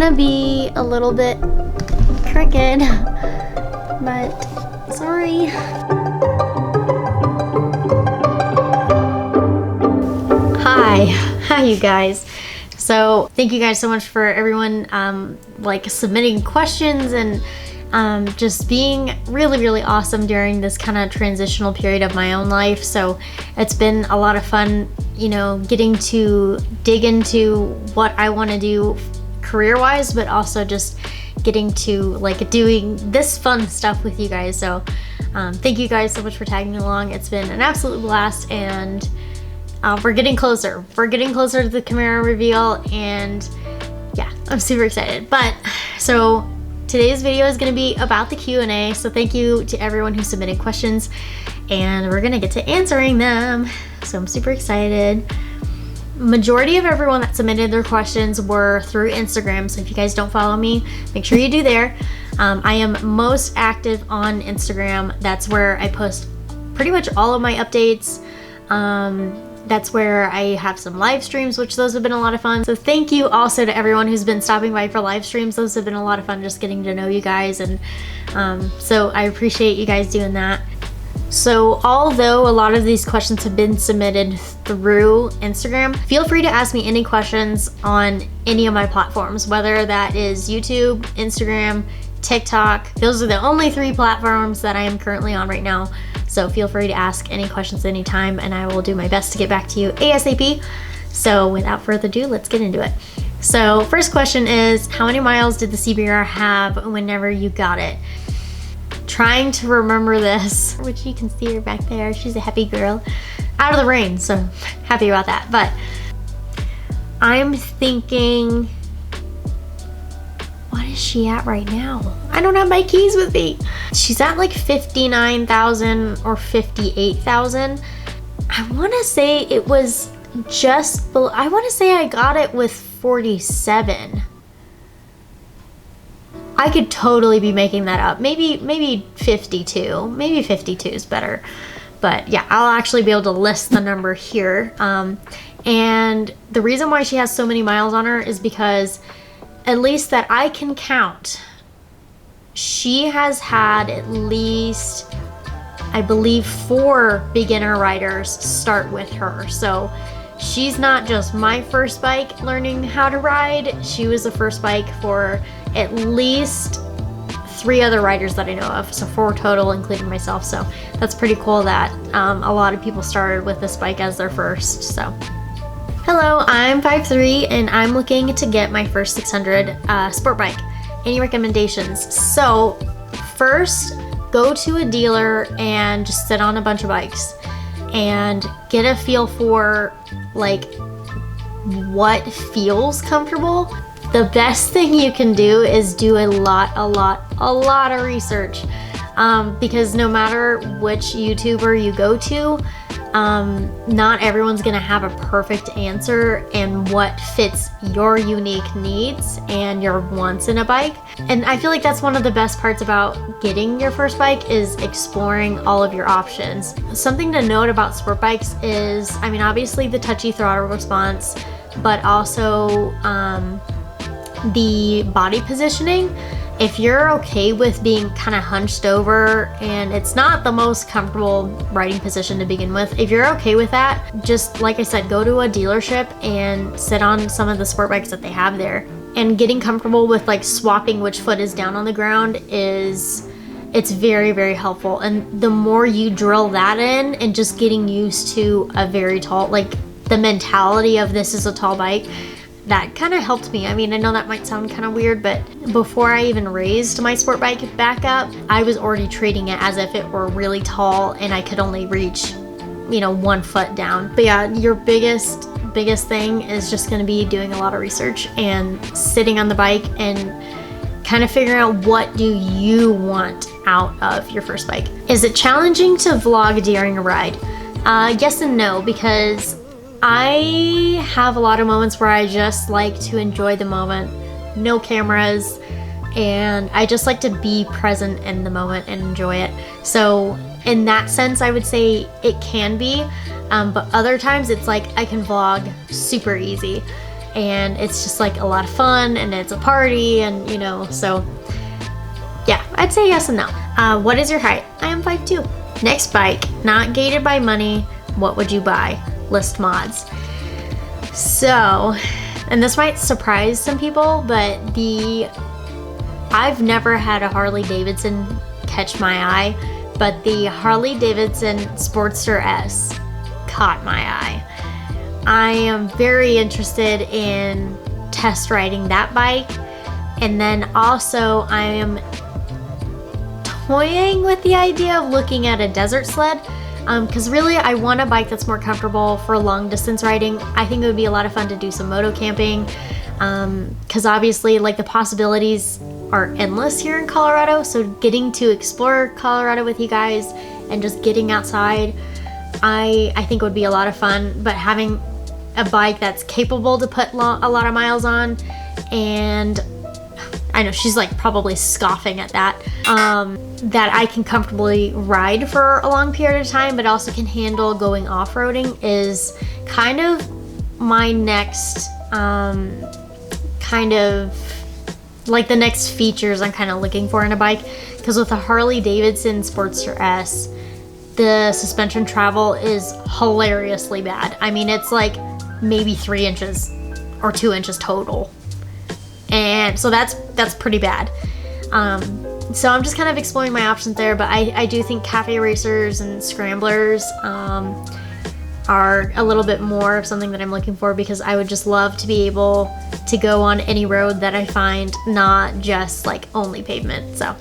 gonna be a little bit crooked, but sorry. Hi you guys. So thank you guys so much for everyone like submitting questions and just being really awesome during this kind of transitional period of my own life. So it's been a lot of fun, you know, getting to dig into what I want to do career-wise, but also just getting to like doing this fun stuff with you guys. So thank you guys so much for tagging along. It's been an absolute blast, and we're getting closer. We're getting closer to the Camaro reveal, and yeah, I'm super excited. But so today's video is going to be about the Q&A. So thank you to everyone who submitted questions, and we're going to get to answering them. So I'm super excited. Majority of everyone that submitted their questions were through Instagram. So if you guys don't follow me, make sure you do there. I am most active on Instagram. That's where I post pretty much all of my updates. That's where I have some live streams, which those have been a lot of fun. So thank you also to everyone who's been stopping by for live streams. Those have been a lot of fun, just getting to know you guys. And so I appreciate you guys doing that. So although a lot of these questions have been submitted through Instagram, feel free to ask me any questions on any of my platforms, whether that is YouTube, Instagram, TikTok. Those are the only 3 platforms that I am currently on right now. So feel free to ask any questions anytime, and I will do my best to get back to you ASAP. So without further ado, let's get into it. So first question is, how many miles did the CBR have whenever you got it? Trying to remember this, which you can see her back there. She's a happy girl. Out of the rain, so happy about that. But I'm thinking, what is she at right now? I don't have my keys with me. She's at like 59,000 or 58,000. I want to say it was just below. I want to say I got it with 47. I could totally be making that up. Maybe 52. Maybe 52 is better. But yeah, I'll actually be able to list the number here. And the reason why she has so many miles on her is because, at least that I can count, she has had at least, I believe, 4 beginner riders start with her. So she's not just my first bike learning how to ride. She was the first bike for at least 3 other riders that I know of. So 4 total, including myself. So that's pretty cool that a lot of people started with this bike as their first. So hello, I'm 5'3", and I'm looking to get my first 600 sport bike. Any recommendations? So first, go to a dealer and just sit on a bunch of bikes and get a feel for like what feels comfortable. The best thing you can do is do a lot of research, because no matter which YouTuber you go to, not everyone's gonna have a perfect answer and what fits your unique needs and your wants in a bike. And I feel like that's one of the best parts about getting your first bike, is exploring all of your options. Something to note about sport bikes is, I mean, obviously the touchy throttle response, but also the body positioning. If you're okay with being kind of hunched over and it's not the most comfortable riding position to begin with, if you're okay with that, just like I said, go to a dealership and sit on some of the sport bikes that they have there. And getting comfortable with like swapping which foot is down on the ground it's very helpful. And the more you drill that in and just getting used to a very tall, like the mentality of this is a tall bike, that kind of helped me. I mean, I know that might sound kind of weird, but before I even raised my sport bike back up, I was already treating it as if it were really tall and I could only reach, you know, 1 foot down. But yeah, your biggest thing is just going to be doing a lot of research and sitting on the bike and kind of figuring out what do you want out of your first bike. Is it challenging to vlog during a ride? Yes and no, because I have a lot of moments where I just like to enjoy the moment, no cameras, and I just like to be present in the moment and enjoy it. So in that sense, I would say it can be, but other times it's like I can vlog super easy. and it's just like a lot of fun, and it's a party, and you know, so yeah, I'd say yes and no. What is your height? I am 5'2". Next bike, not gated by money, what would you buy? List mods. So, and this might surprise some people, but I've never had a Harley Davidson catch my eye, but the Harley Davidson Sportster S caught my eye. I am very interested in test riding that bike, and then also I am toying with the idea of looking at a desert sled, because really I want a bike that's more comfortable for long distance riding. I think it would be a lot of fun to do some moto camping, because obviously like the possibilities are endless here in Colorado, so getting to explore Colorado with you guys and just getting outside, I think would be a lot of fun. But having a bike that's capable to put a lot of miles on, and I know she's like probably scoffing at that, that I can comfortably ride for a long period of time, but also can handle going off-roading, is kind of my next, kind of like the next features I'm kind of looking for in a bike. Because with the Harley Davidson Sportster S, the suspension travel is hilariously bad. I mean, it's like maybe 3 inches or 2 inches total. And so that's pretty bad. So I'm just kind of exploring my options there, but I do think cafe racers and scramblers are a little bit more of something that I'm looking for, because I would just love to be able to go on any road that I find, not just like only pavement. So,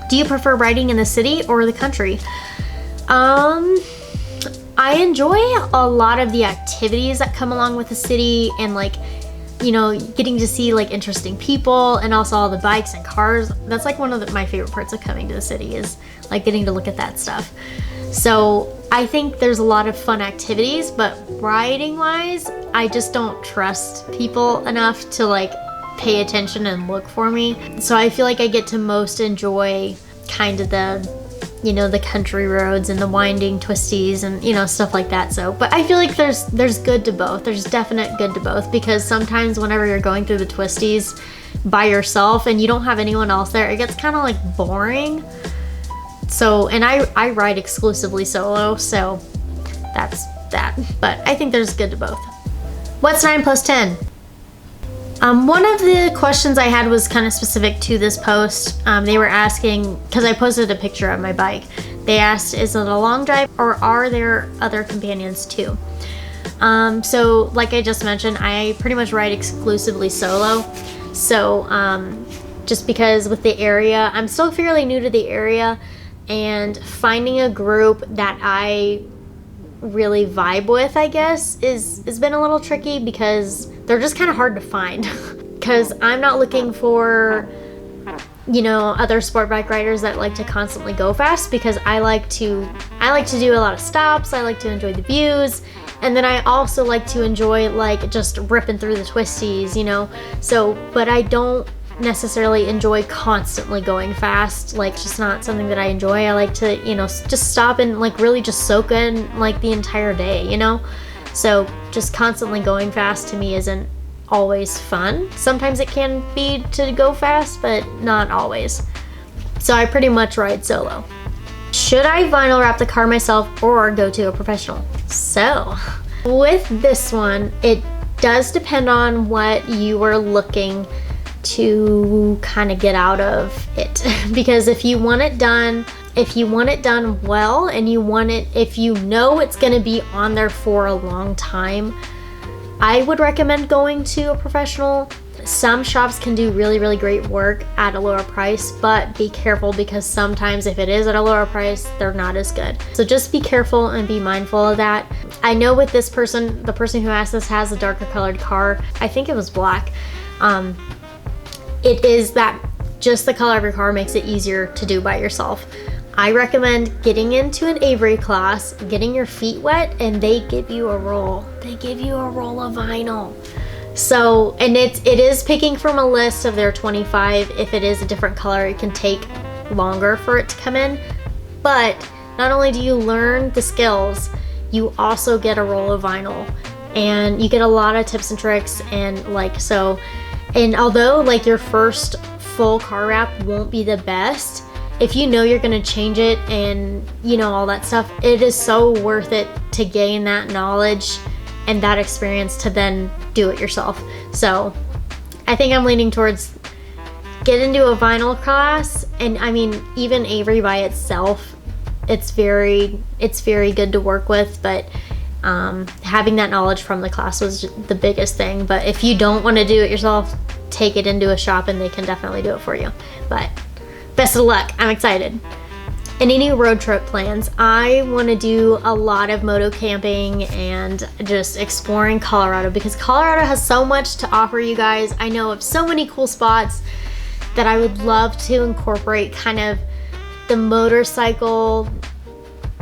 do you prefer riding in the city or the country? I enjoy a lot of the activities that come along with the city, and like, you know, getting to see like interesting people, and also all the bikes and cars. That's like one of my favorite parts of coming to the city, is like getting to look at that stuff. So I think there's a lot of fun activities, but riding wise, I just don't trust people enough to like pay attention and look for me. So I feel like I get to most enjoy kind of the, you know, the country roads and the winding twisties and, you know, stuff like that. So, but I feel like there's good to both. There's definite good to both, because sometimes whenever you're going through the twisties by yourself and you don't have anyone else there, it gets kind of like boring. So, and I ride exclusively solo, so that's that. But I think there's good to both. What's 9 plus 10? One of the questions I had was kind of specific to this post. They were asking, because I posted a picture of my bike, they asked, is it a long drive or are there other companions too? So like I just mentioned, I pretty much ride exclusively solo. So just because with the area, I'm still fairly new to the area, and finding a group that I really vibe with, I guess, has been a little tricky, because they're just kind of hard to find. Because I'm not looking for, you know, other sport bike riders that like to constantly go fast, because I like to do a lot of stops. I like to enjoy the views, and then I also like to enjoy like just ripping through the twisties, you know. So, but I don't necessarily enjoy constantly going fast. Like, it's just not something that I enjoy. I like to, you know, just stop and like really just soak in like the entire day, you know. So just constantly going fast to me isn't always fun. Sometimes it can be to go fast, but not always. So I pretty much ride solo. Should I vinyl wrap the car myself or go to a professional? So with this one, it does depend on what you are looking to kind of get out of it. Because if you want it done well, and if you know it's going to be on there for a long time, I would recommend going to a professional. Some shops can do really, really great work at a lower price, but be careful, because sometimes if it is at a lower price, they're not as good. So just be careful and be mindful of that. I know with this person, the person who asked this has a darker colored car. I think it was black. It is that just the color of your car makes it easier to do by yourself. I recommend getting into an Avery class, getting your feet wet, and they give you a roll. They give you a roll of vinyl. So, and it is picking from a list of their 25. If it is a different color, it can take longer for it to come in. But not only do you learn the skills, you also get a roll of vinyl. and you get a lot of tips and tricks. And like, so, and although like your first full car wrap won't be the best, if you know you're going to change it and you know all that stuff, it is so worth it to gain that knowledge and that experience to then do it yourself. So I think I'm leaning towards get into a vinyl class. And I mean, even Avery by itself, it's very good to work with, but having that knowledge from the class was the biggest thing. But if you don't want to do it yourself, take it into a shop and they can definitely do it for you. But best of luck, I'm excited. And any road trip plans, I want to do a lot of moto camping and just exploring Colorado, because Colorado has so much to offer you guys. I know of so many cool spots that I would love to incorporate kind of the motorcycle,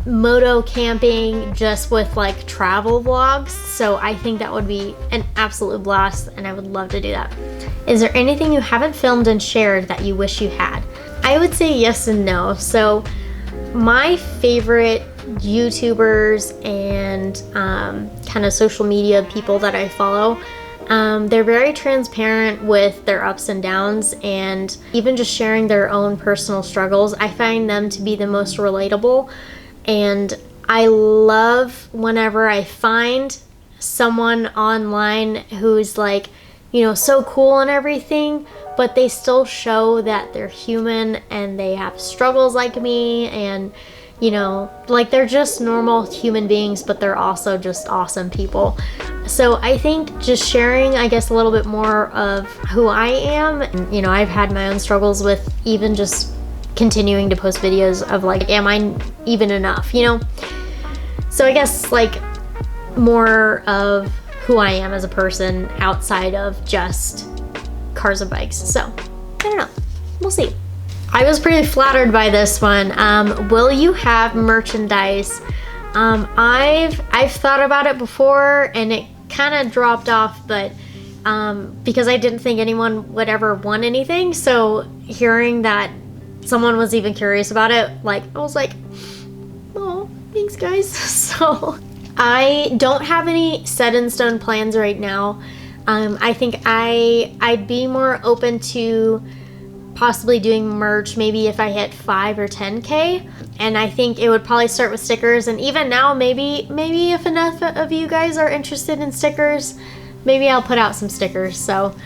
moto camping just with like travel vlogs. So I think that would be an absolute blast and I would love to do that. Is there anything you haven't filmed and shared that you wish you had? I would say yes and no. So my favorite YouTubers and kind of social media people that I follow, they're very transparent with their ups and downs, and even just sharing their own personal struggles. I find them to be the most relatable, and I love whenever I find someone online who's like, you know, so cool and everything, but they still show that they're human and they have struggles like me, and you know, like they're just normal human beings, but they're also just awesome people. So I think just sharing, I guess, a little bit more of who I am. And, you know, I've had my own struggles with even just continuing to post videos of like, am I even enough, you know? So I guess like more of who I am as a person outside of just cars and bikes. So I don't know, we'll see. I was pretty flattered by this one. Will you have merchandise? I've thought about it before and it kind of dropped off, but because I didn't think anyone would ever want anything. So hearing that someone was even curious about it, like I was like, oh, thanks guys. So I don't have any set in stone plans right now. I think I'd be more open to possibly doing merch maybe if I hit 5 or 10K, and I think it would probably start with stickers. And even now, maybe if enough of you guys are interested in stickers, maybe I'll put out some stickers. So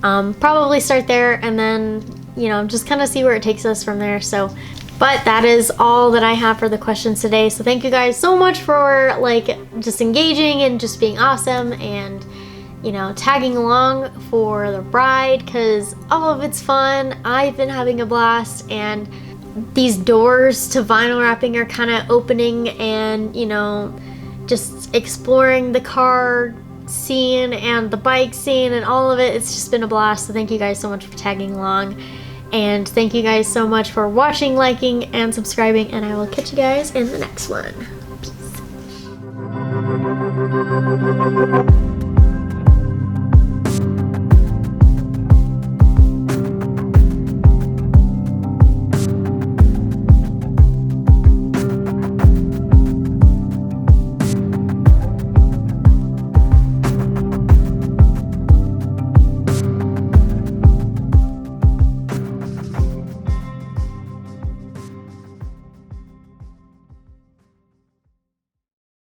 probably start there, and then, you know, just kind of see where it takes us from there. So but that is all that I have for the questions today. So thank you guys so much for like just engaging and just being awesome, and you know, tagging along for the ride, because all of it's fun. I've been having a blast, and these doors to vinyl wrapping are kind of opening, and you know, just exploring the car scene and the bike scene and all of it. It's just been a blast. So thank you guys so much for tagging along, and thank you guys so much for watching, liking, and subscribing, and I will catch you guys in the next one. Peace.